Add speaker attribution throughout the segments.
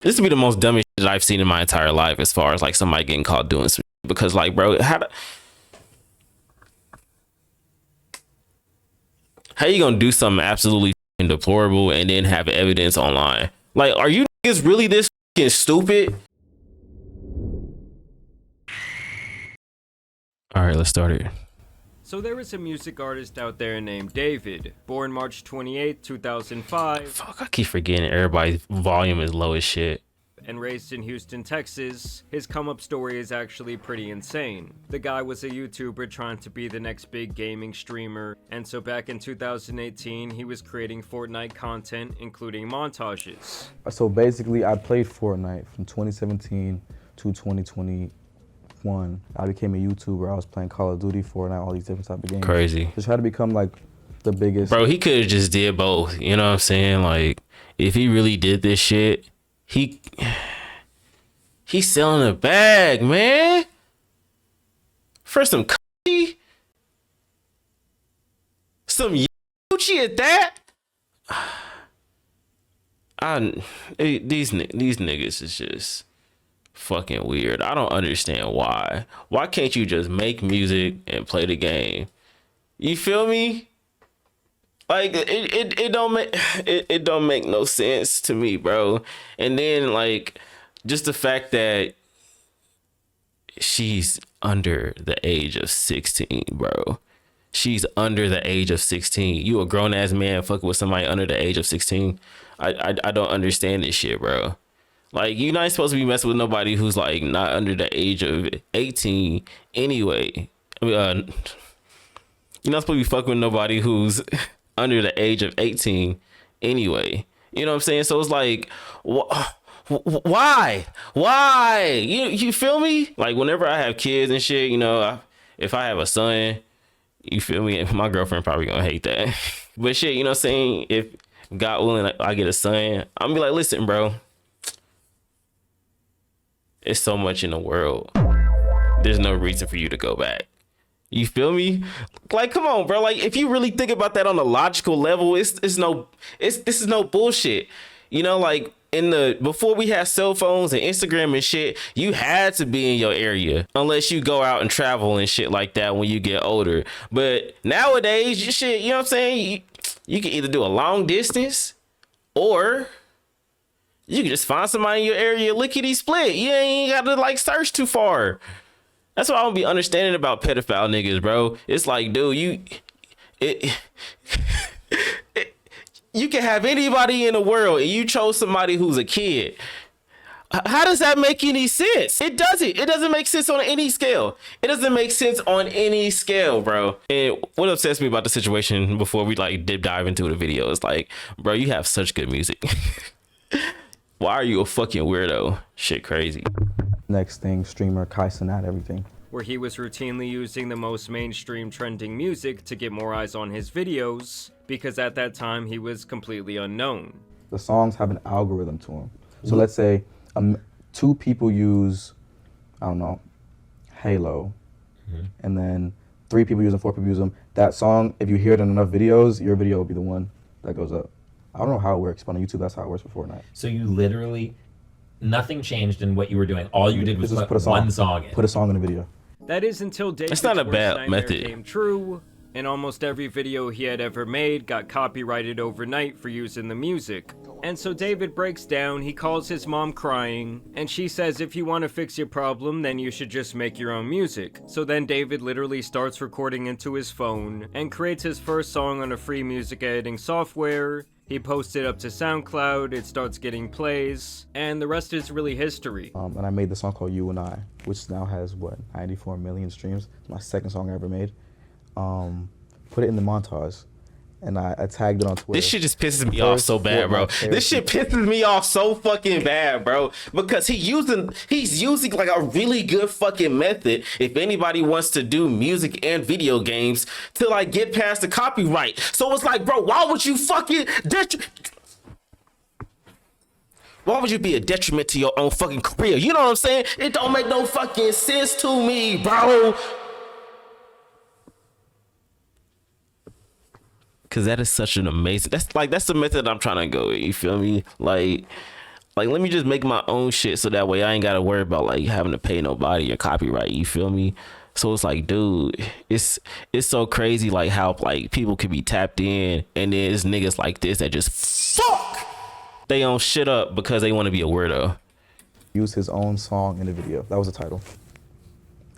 Speaker 1: This would be the most dumbest shit I've seen in my entire life, as far as like somebody getting caught doing some shit. Because like, bro, how you gonna do something absolutely deplorable and then have evidence online? Like, are you niggas really this stupid? All right, let's start it.
Speaker 2: So there is a music artist out there named David, born March 28, 2005.
Speaker 1: Fuck, I keep forgetting everybody's volume is low as shit.
Speaker 2: And raised in Houston, Texas. His come-up story is actually pretty insane. The guy was a YouTuber trying to be the next big gaming streamer, and so back in 2018, he was creating Fortnite content, including montages.
Speaker 3: So basically, I played Fortnite from 2017 to 2021. I became a YouTuber. I was playing Call of Duty, Fortnite, all these different type of games.
Speaker 1: Crazy.
Speaker 3: Just try to become like the biggest.
Speaker 1: Bro, he could have just did both. You know what I'm saying? Like, if he really did this shit, he's selling a bag, man. For some some Gucci at that. These niggas is just fucking weird. I don't understand why. Why can't you just make music and play the game? You feel me? Like it don't make no sense to me, bro. And then like just the fact that she's under the age of 16, bro. She's under the age of 16. You a grown ass man fucking with somebody under the age of 16. I don't understand this shit, bro. Like, you're not supposed to be messing with nobody who's like not under the age of 18 anyway. I mean, you're not supposed to be fucking with nobody who's under the age of 18 anyway. You know what I'm saying? So it's like, why? You feel me? Like, whenever I have kids and shit, you know, if I have a son, you feel me? My girlfriend probably gonna hate that. But shit, you know what I'm saying? If God willing, I get a son, I'm gonna be like, listen, bro, it's so much in the world. There's no reason for you to go back. You feel me? Like, come on, bro. Like, if you really think about that on a logical level, this is no bullshit. You know, like before we had cell phones and Instagram and shit, you had to be in your area unless you go out and travel and shit like that when you get older. But nowadays, you shit, you know what I'm saying? You can either do a long distance or you can just find somebody in your area, lickety split. You ain't got to like search too far. That's what I don't be understanding about pedophile niggas, bro. It's like, dude, you can have anybody in the world and you chose somebody who's a kid. How does that make any sense? It doesn't. It doesn't make sense on any scale. It doesn't make sense on any scale, bro. And what upsets me about the situation before we like dive into the video is like, bro, you have such good music. Why are you a fucking weirdo? Shit crazy.
Speaker 3: Next thing, streamer, Kai Cenat, everything.
Speaker 2: Where he was routinely using the most mainstream trending music to get more eyes on his videos, because at that time he was completely unknown.
Speaker 3: The songs have an algorithm to them. So let's say 2 people use, I don't know, Halo, and then 3 people use them, 4 people use them. That song, if you hear it in enough videos, your video will be the one that goes up. I don't know how it works, but on YouTube, that's how it works for Fortnite.
Speaker 4: So you literally, nothing changed in what you were doing. All you did was
Speaker 3: Just
Speaker 4: put one song in.
Speaker 3: Put a song in the video.
Speaker 2: That is until David's
Speaker 1: not a
Speaker 2: worst
Speaker 1: bad
Speaker 2: nightmare
Speaker 1: method.
Speaker 2: came true, and almost every video he had ever made got copyrighted overnight for using the music. And so David breaks down, he calls his mom crying, and she says if you want to fix your problem, then you should just make your own music. So then David literally starts recording into his phone, and creates his first song on a free music editing software. He posts it up to SoundCloud, it starts getting plays, and the rest is really history.
Speaker 3: And I made the song called You and I, which now has, 94 million streams. It's my second song I ever made. Put it in the montage, and I tagged it on Twitter.
Speaker 1: This shit just pisses me off so bad, bro. This shit pisses me off so fucking bad, bro. Because he's using like a really good fucking method if anybody wants to do music and video games to like get past the copyright. So it's like, bro, why would you fucking why would you be a detriment to your own fucking career? You know what I'm saying? It don't make no fucking sense to me, bro. Cause that is such an amazing, that's the method I'm trying to go with, you feel me? Like, Like, let me just make my own shit so that way I ain't gotta worry about like having to pay nobody or copyright. You feel me? So it's like, dude, it's so crazy like how like people could be tapped in, and then there's niggas like this that just fuck they own shit up because they want to be a weirdo.
Speaker 3: Use his own song in the video. That was the title.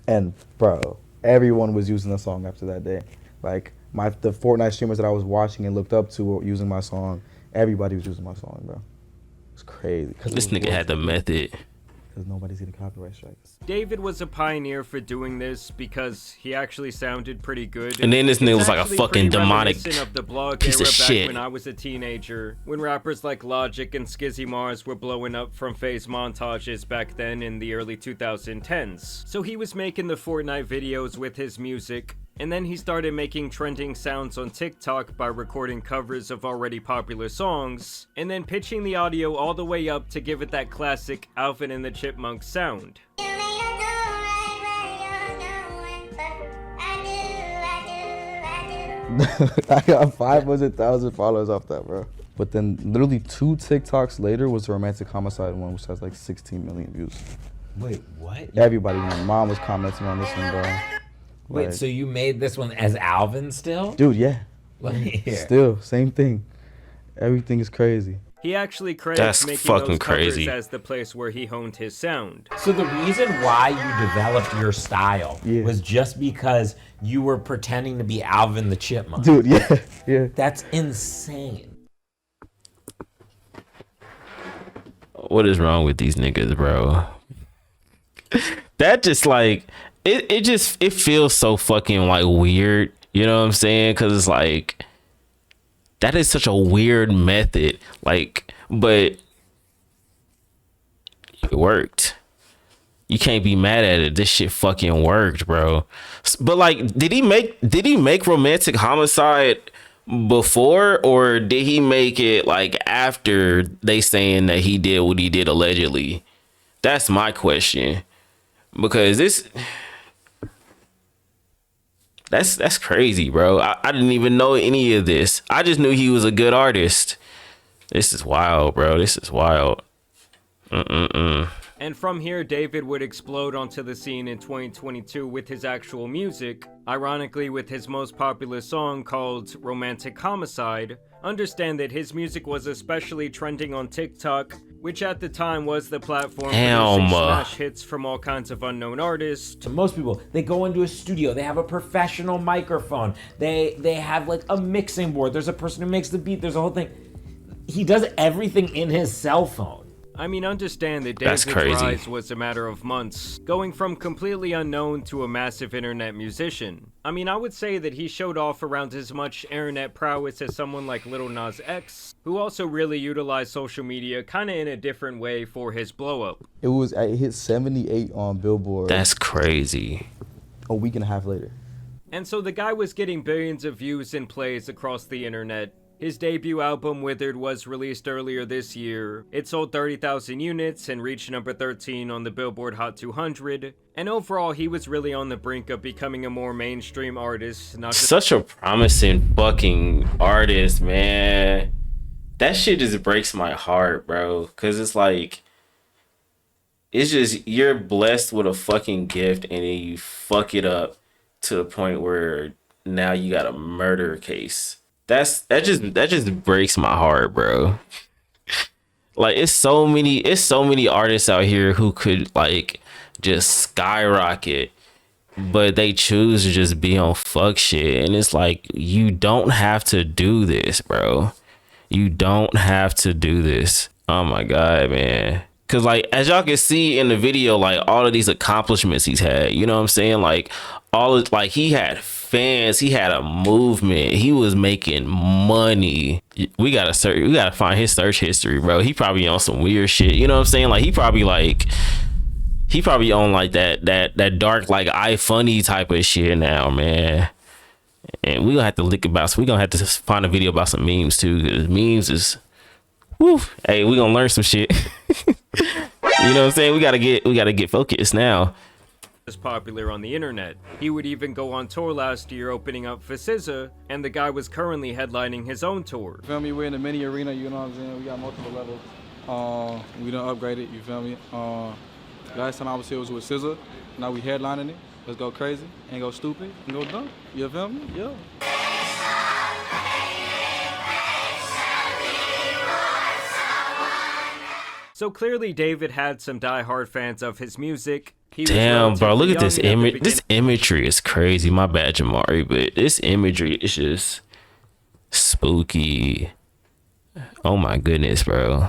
Speaker 3: And bro, everyone was using the song after that day. Like the Fortnite streamers that I was watching and looked up to were using my song. Everybody was using my song, bro. It's crazy.
Speaker 1: This nigga had the method.
Speaker 3: Because nobody's getting copyright strikes.
Speaker 2: David was a pioneer for doing this because he actually sounded pretty good.
Speaker 1: And then this nigga was like a
Speaker 2: actually
Speaker 1: fucking
Speaker 2: pretty
Speaker 1: demonic
Speaker 2: reminiscent of the blog
Speaker 1: piece
Speaker 2: era
Speaker 1: of
Speaker 2: back
Speaker 1: shit.
Speaker 2: when I was a teenager, when rappers like Logic and Skizzy Mars were blowing up from phase montages back then in the early 2010s. So he was making the Fortnite videos with his music, and then he started making trending sounds on TikTok by recording covers of already popular songs, and then pitching the audio all the way up to give it that classic Alvin and the Chipmunks sound.
Speaker 3: I got 500,000 followers off that, bro. But then literally 2 TikToks later was the Romantic Homicide one, which has like 16 million views.
Speaker 4: Wait, what?
Speaker 3: Everybody, my mom was commenting on this one, bro.
Speaker 4: Wait,
Speaker 3: Like,
Speaker 4: so you made this one as Alvin still?
Speaker 3: dude, yeah.
Speaker 4: Let me hear.
Speaker 3: Still, same thing. Everything is crazy.
Speaker 2: He actually
Speaker 1: That's
Speaker 2: credits making
Speaker 1: fucking
Speaker 2: those covers
Speaker 1: crazy.
Speaker 2: as the place where he honed his sound.
Speaker 4: So the reason why you developed your style
Speaker 3: Yeah.
Speaker 4: was just because you were pretending to be Alvin the Chipmunk.
Speaker 3: Dude, yeah, yeah.
Speaker 4: That's insane.
Speaker 1: What is wrong with these niggas, bro? That just like it feels so fucking like weird, you know what I'm saying? Because it's like that is such a weird method, like, but it worked. You can't be mad at it. This shit fucking worked, bro. But like, did he make Romantic Homicide before, or did he make it like after they saying that he did what he did allegedly? That's my question. Because that's crazy, bro. I didn't even know any of this. I just knew he was a good artist. This is wild, bro. This is wild.
Speaker 2: And from here, David would explode onto the scene in 2022 with his actual music, ironically with his most popular song called Romantic Homicide. Understand that his music was especially trending on TikTok, which at the time was the platform producing smash hits from all kinds of unknown artists.
Speaker 4: To most people, they go into a studio, they have a professional microphone, they have like a mixing board, there's a person who makes the beat, there's a whole thing. He does everything in his cell phone.
Speaker 2: I mean, understand that David's rise was a matter of months, going from completely unknown to a massive internet musician. I mean, I would say that he showed off around as much internet prowess as someone like Lil Nas X, who also really utilized social media kinda in a different way for his blow up.
Speaker 3: It hit 78 on Billboard.
Speaker 1: That's crazy.
Speaker 3: A week and a half later.
Speaker 2: And so the guy was getting billions of views and plays across the internet. His debut album, Withered, was released earlier this year. It sold 30,000 units and reached number 13 on the Billboard Hot 200. And overall, he was really on the brink of becoming a more mainstream artist. Not just
Speaker 1: Such a promising fucking artist, man. That shit just breaks my heart, bro. Cause it's like, it's just, you're blessed with a fucking gift and then you fuck it up to the point where now you got a murder case. That just breaks my heart, bro. Like, it's so many artists out here who could like just skyrocket, but they choose to just be on fuck shit. And it's like, you don't have to do this, bro. You don't have to do this. Oh my God, man. Cause like, as y'all can see in the video, like all of these accomplishments he's had, you know what I'm saying? Like he had fans, he had a movement, he was making money. We gotta find his search history, bro. He probably on some weird shit, you know what I'm saying? Like he probably on like that dark like iFunny type of shit now, man. And we gonna have to we gonna have to find a video about some memes too, because memes is woo. Hey, we gonna learn some shit. You know what I'm saying? We gotta get focused now.
Speaker 2: as popular on the internet. He would even go on tour last year opening up for SZA, and the guy was currently headlining his own tour.
Speaker 5: Feel me? We're in a mini arena, you know what I'm saying? We got multiple levels. We done upgraded, you feel me? Last time I was here was with SZA. Now we headlining it. Let's go crazy and go stupid and go dumb. You feel me? Yeah.
Speaker 2: So clearly David had some die-hard fans of his music. He was
Speaker 1: Damn, bro, look at this
Speaker 2: relatively young at the
Speaker 1: image. This imagery is crazy. My bad, Jamari, but this imagery is just spooky. Oh my goodness, bro.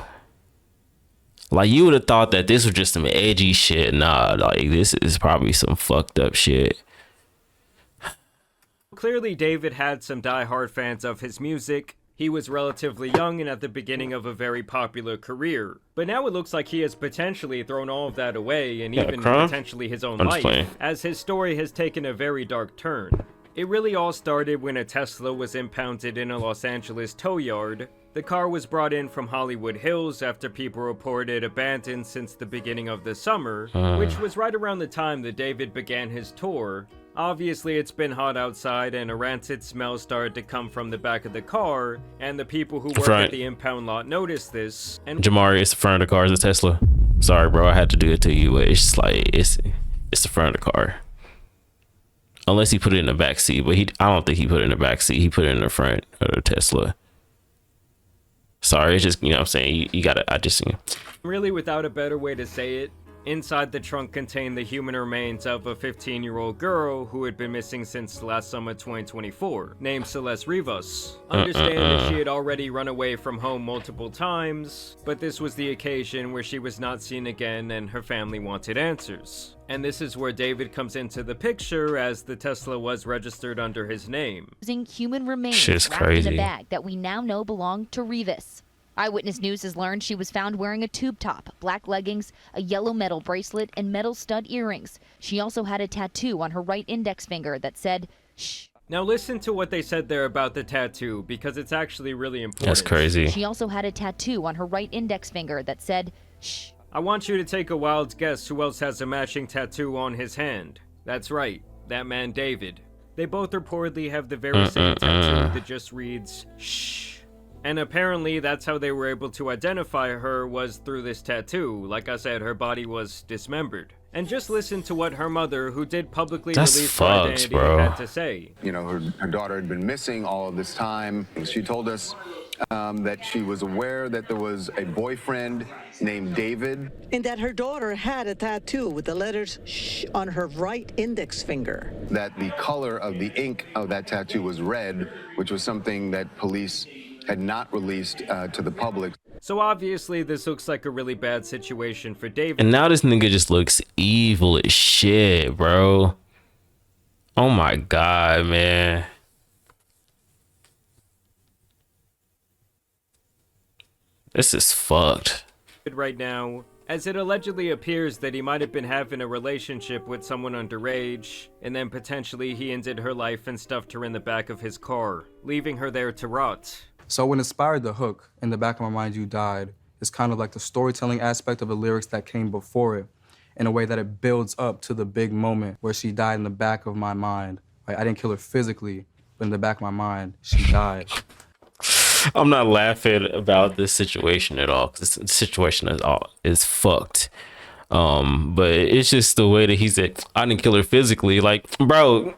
Speaker 1: Like, you would have thought that this was just some edgy shit. Nah, like, this is probably some fucked up shit.
Speaker 2: Clearly David had some die-hard fans of his music. He was relatively young and at the beginning of a very popular career. But now it looks like he has potentially thrown all of that away and even potentially his own life, as his story has taken a very dark turn. It really all started when a Tesla was impounded in a Los Angeles tow yard. The car was brought in from Hollywood Hills after people reported abandoned since the beginning of the summer, which was right around the time that David began his tour. Obviously, it's been hot outside and a rancid smell started to come from the back of the car, and the people who work at the impound lot noticed this. And
Speaker 1: Jamari, it's the front of the car, it's a Tesla. Sorry, bro, I had to do it to you, but it's just like, it's the front of the car. Unless he put it in the back seat, but I don't think he put it in the back seat. He put it in the front of the Tesla. Sorry, it's just, you know what I'm saying, you gotta,
Speaker 2: really, without a better way to say it, inside the trunk contained the human remains of a 15-year-old girl who had been missing since last summer 2024, named Celeste Rivas. Understand that she had already run away from home multiple times, but this was the occasion where she was not seen again and her family wanted answers. And this is where David comes into the picture, as the Tesla was registered under his name.
Speaker 6: Using human remains wrapped in a bag that we now know belonged to Rivas. Eyewitness News has learned she was found wearing a tube top, black leggings, a yellow metal bracelet, and metal stud earrings. She also had a tattoo on her right index finger that said, "Shh."
Speaker 2: Now listen to what they said there about the tattoo, because it's actually really important.
Speaker 1: That's crazy.
Speaker 6: She also had a tattoo on her right index finger that said, "Shh."
Speaker 2: I want you to take a wild guess who else has a matching tattoo on his hand. That's right, that man David. They both reportedly have the very same tattoo that just reads, "Shh." And apparently that's how they were able to identify her, was through this tattoo. Like I said, her body was dismembered. And just listen to what her mother, who did publicly release her identity, had to say.
Speaker 7: You know, her daughter had been missing all of this time. She told us that she was aware that there was a boyfriend named David.
Speaker 8: And that her daughter had a tattoo with the letters "shh" on her right index finger.
Speaker 7: That the color of the ink of that tattoo was red, which was something that police had not released to the public.
Speaker 2: So obviously this looks like a really bad situation for David.
Speaker 1: And now this nigga just looks evil as shit, bro. Oh my God, man. This is fucked.
Speaker 2: Right now, as it allegedly appears that he might have been having a relationship with someone underage, and then potentially he ended her life and stuffed her in the back of his car, leaving her there to rot.
Speaker 5: So what inspired the hook, "In the Back of My Mind You Died," is kind of like the storytelling aspect of the lyrics that came before it, in a way that it builds up to the big moment where she died in the back of my mind. Like, I didn't kill her physically, but in the back of my mind, she died.
Speaker 1: I'm not laughing about this situation at all, because this situation is fucked. But it's just the way that he said, "I didn't kill her physically." Like, bro.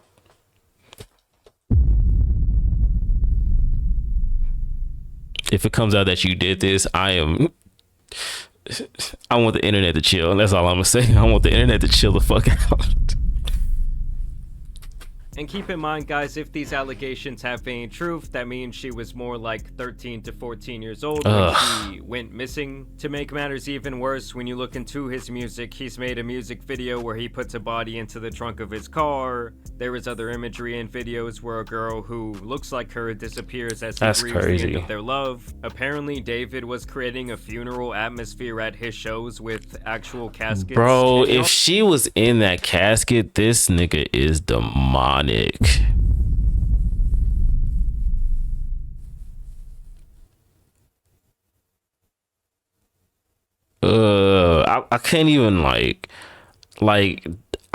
Speaker 1: If it comes out that you did this, I want the internet to chill, and that's all I'm gonna say. I want the internet to chill the fuck out.
Speaker 2: And keep in mind, guys, if these allegations have any truth, that means she was more like 13 to 14 years old when she went missing. To make matters even worse, when you look into his music, he's made a music video where he puts a body into the trunk of his car. There is other imagery and videos where a girl who looks like her disappears as he grieves the end of their love. Apparently, David was creating a funeral atmosphere at his shows with actual caskets.
Speaker 1: Bro, if she was in that casket, this nigga is demonic. I can't even like I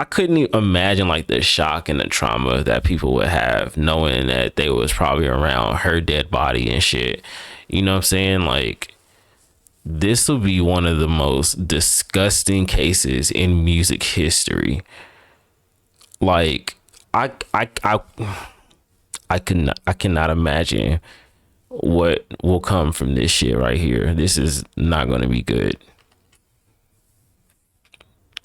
Speaker 1: couldn't even imagine like the shock and the trauma that people would have knowing that they was probably around her dead body and shit. You know what I'm saying? Like, this will be one of the most disgusting cases in music history. Like, I cannot imagine what will come from this shit right here. This is not going to be good.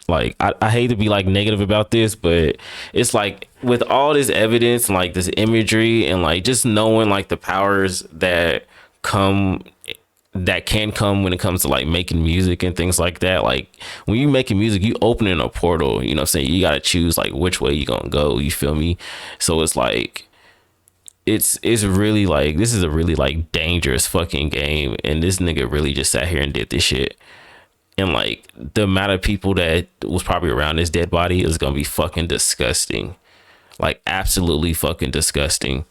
Speaker 1: Like, I hate to be like negative about this, but it's like with all this evidence and like this imagery and like just knowing like the powers that can come when it comes to like making music and things like that. Like when you making music, you opening a portal, you know what I'm saying? You got to choose like which way you gonna go, you feel me? So it's like, it's really like, this is a really like dangerous fucking game. And this nigga really just sat here and did this shit. And like the amount of people that was probably around this dead body is gonna be fucking disgusting. Like absolutely fucking disgusting.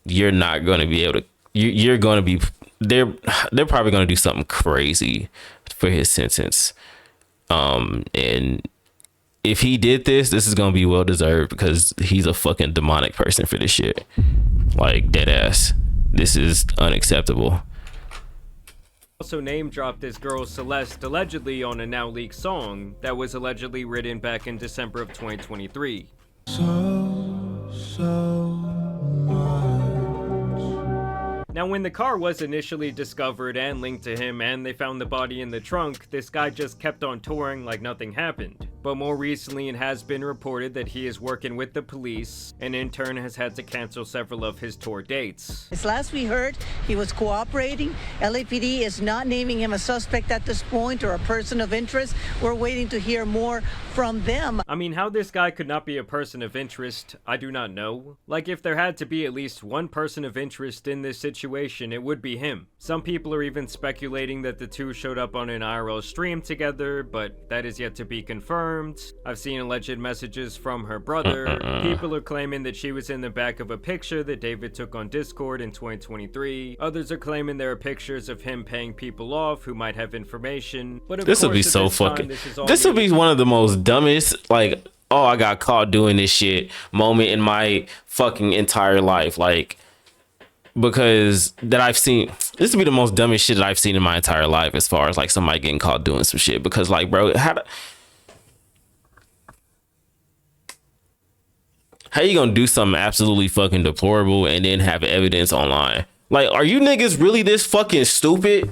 Speaker 1: You're not gonna be able to, you're gonna be, they're probably gonna do something crazy for his sentence. And if he did this is gonna be well deserved because he's a fucking demonic person for this shit. Like dead ass. This is unacceptable.
Speaker 2: Also name dropped this girl Celeste allegedly on a now leaked song that was allegedly written back in December of 2023. Now, when the car was initially discovered and linked to him and they found the body in the trunk, this guy just kept on touring like nothing happened. But more recently, it has been reported that he is working with the police and in turn has had to cancel several of his tour dates.
Speaker 8: As last we heard, he was cooperating. LAPD is not naming him a suspect at this point or a person of interest. We're waiting to hear more from them.
Speaker 2: I mean, how this guy could not be a person of interest, I do not know. Like, if there had to be at least one person of interest in this situation, it would be him. Some people are even speculating that the two showed up on an IRL stream together, but that is yet to be confirmed. I've seen alleged messages from her brother. People are claiming that she was in the back of a picture that David took on Discord in 2023. Others are claiming there are pictures of him paying people off who might have information. But of
Speaker 1: This will
Speaker 2: course,
Speaker 1: be
Speaker 2: at
Speaker 1: so
Speaker 2: this time,
Speaker 1: fucking,
Speaker 2: this
Speaker 1: will be one of the most dumbest, like, oh, I got caught doing this shit moment in my fucking entire life. Like, because that I've seen, this would be the most dumbest shit that I've seen in my entire life as far as like somebody getting caught doing some shit. Because like, bro, how you gonna do something absolutely fucking deplorable and then have evidence online? Like, are you niggas really this fucking stupid?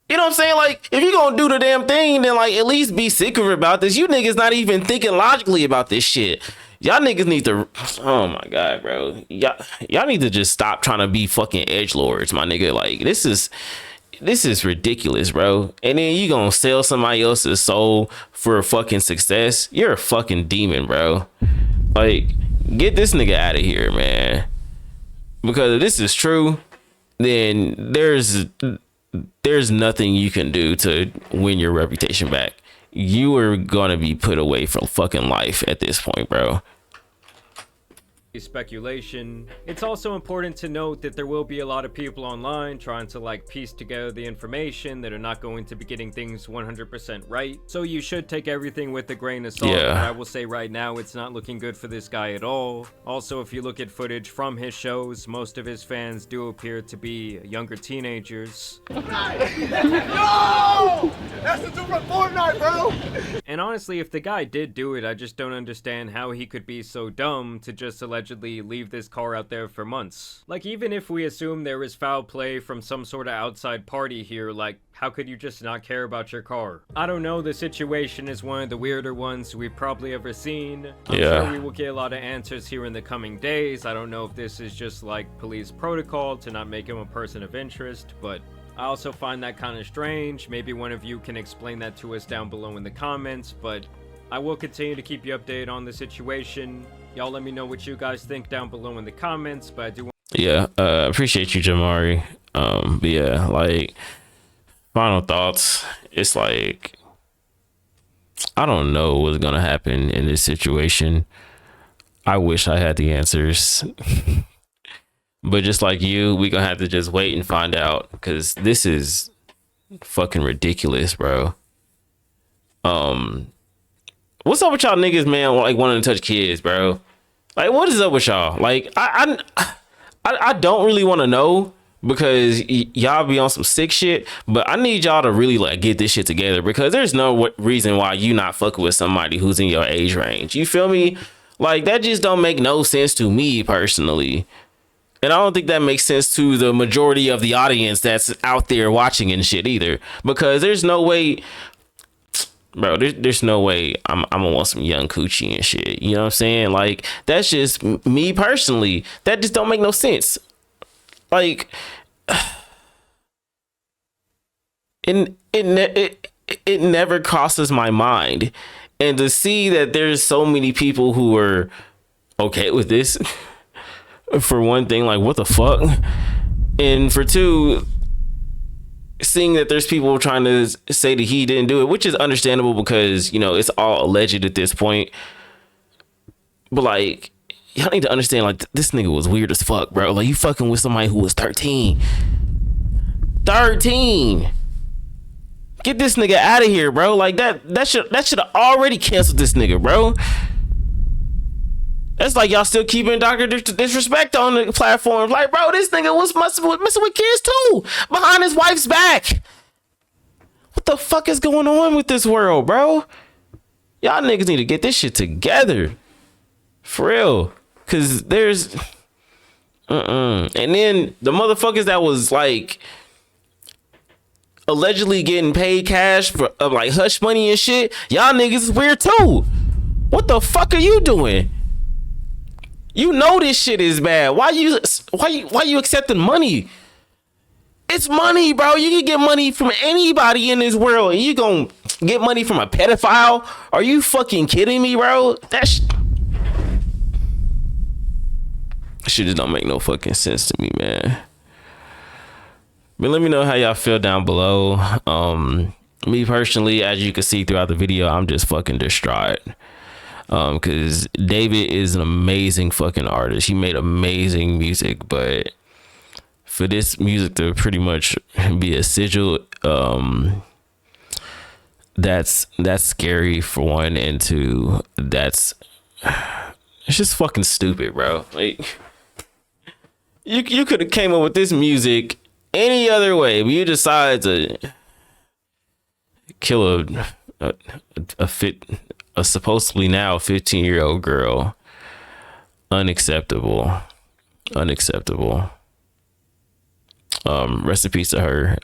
Speaker 1: You know what I'm saying? Like, if you gonna do the damn thing, then like at least be secretive about this. You niggas not even thinking logically about this shit. Y'all niggas need to, oh my god, bro. Y'all need to just stop trying to be fucking edgelords, my nigga. Like, this is ridiculous, bro. And then you gonna sell somebody else's soul for fucking success? You're a fucking demon, bro. Like, get this nigga out of here, man. Because if this is true, then there's nothing you can do to win your reputation back. You are gonna be put away for fucking life at this point, bro.
Speaker 2: Speculation. It's also important to note that there will be a lot of people online trying to like piece together the information that are not going to be getting things 100% right. So you should take everything with a grain of salt.
Speaker 1: Yeah.
Speaker 2: But I will say right now, it's not looking good for this guy at all. Also, if you look at footage from his shows, most of his fans do appear to be younger teenagers.
Speaker 9: No! That's the dude from Fortnite, bro!
Speaker 2: And honestly, if the guy did do it, I just don't understand how he could be so dumb to just allegedly leave this car out there for months. Like, even if we assume there was foul play from some sort of outside party here, like, how could you just not care about your car? I don't know, the situation is one of the weirder ones we've probably ever seen. I'm sure we will get a lot of answers here in the coming days. I don't know if this is just like police protocol to not make him a person of interest, but I also find that kind of strange. Maybe one of you can explain that to us down below in the comments, but I will continue to keep you updated on the situation. Y'all let me know what you guys think down below in the comments, but I do want
Speaker 1: appreciate you, Jamari. But yeah, like, final thoughts. It's like, I don't know what's gonna happen in this situation. I wish I had the answers. But just like you, we gonna have to just wait and find out, because this is fucking ridiculous, bro. What's up with y'all niggas, man? Like, wanting to touch kids, bro? Like, what is up with y'all? Like, I don't really want to know, because y'all be on some sick shit, but I need y'all to really like get this shit together, because there's no reason why you not fucking with somebody who's in your age range. You feel me? Like, that just don't make no sense to me personally. And I don't think that makes sense to the majority of the audience that's out there watching and shit either, because there's no way, bro, there's no way I'm gonna want some young coochie and shit. You know what I'm saying? Like, that's just me personally. That just don't make no sense. Like, it never crosses my mind. And to see that there's so many people who are okay with this, for one thing, like, what the fuck? And for two, seeing that there's people trying to say that he didn't do it, which is understandable because, you know, it's all alleged at this point. But like, y'all need to understand, like, this nigga was weird as fuck, bro. Like, you fucking with somebody who was 13. Get this nigga out of here, bro. Like, that should have already canceled this nigga, bro. That's like y'all still keeping Dr. Disrespect on the platform. Like, bro, this nigga was messing with kids too, behind his wife's back. What the fuck is going on with this world, bro? Y'all niggas need to get this shit together. For real. Cause there's and then the motherfuckers that was like allegedly getting paid cash for like hush money and shit, y'all niggas is weird too. What the fuck are you doing? You know this shit is bad. Why you accepting money? It's money, bro. You can get money from anybody in this world, and you gonna get money from a pedophile? Are you fucking kidding me, bro? That shit just don't make no fucking sense to me, man. But let me know how y'all feel down below. Me personally, as you can see throughout the video, I'm just fucking distraught. Because David is an amazing fucking artist. He made amazing music, but for this music to pretty much be a sigil, that's scary for one, and two, it's just fucking stupid, bro. Like, you could have came up with this music any other way, but you decide to kill a supposedly now 15-year-old girl. Unacceptable. Rest in peace to her,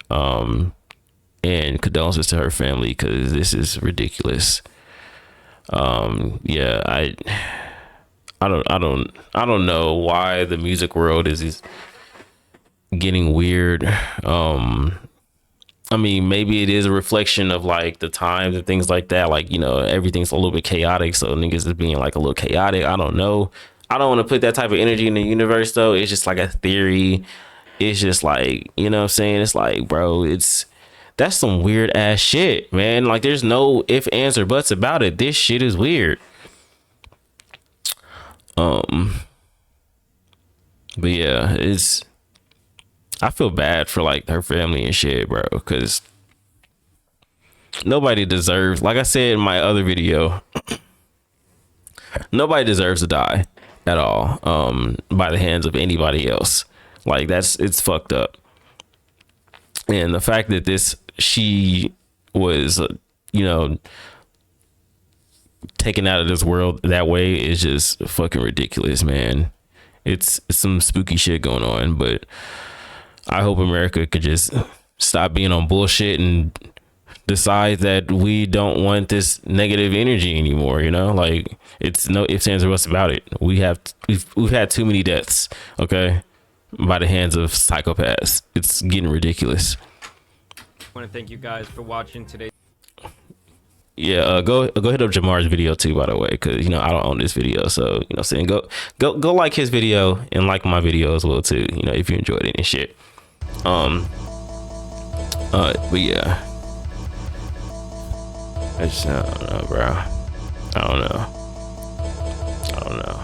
Speaker 1: and condolences to her family, because this is ridiculous. Yeah, I don't know why the music world is getting weird. I mean, maybe it is a reflection of like the times and things like that. Like, you know, everything's a little bit chaotic, so niggas is being like a little chaotic. I don't know. I don't want to put that type of energy in the universe though. It's just like a theory. It's just like, you know what I'm saying? It's like, bro, that's some weird ass shit, man. Like, there's no ifs, ands, or buts about it. This shit is weird. But yeah, I feel bad for like her family and shit, bro, because nobody deserves, like I said in my other video, nobody deserves to die at all by the hands of anybody else. Like, it's fucked up. And the fact that she was you know, taken out of this world that way is just fucking ridiculous, man. It's some spooky shit going on, but I hope America could just stop being on bullshit and decide that we don't want this negative energy anymore. You know, like, it's no ifs, ands, or buts about it. We've had too many deaths, okay, by the hands of psychopaths. It's getting ridiculous.
Speaker 2: I want to thank you guys for watching today.
Speaker 1: Yeah, go hit up Jamar's video too, by the way, because, you know, I don't own this video, so, you know what I'm saying, go like his video and like my video as well too, you know, if you enjoyed it and shit. But yeah, I don't know, bro. I don't know.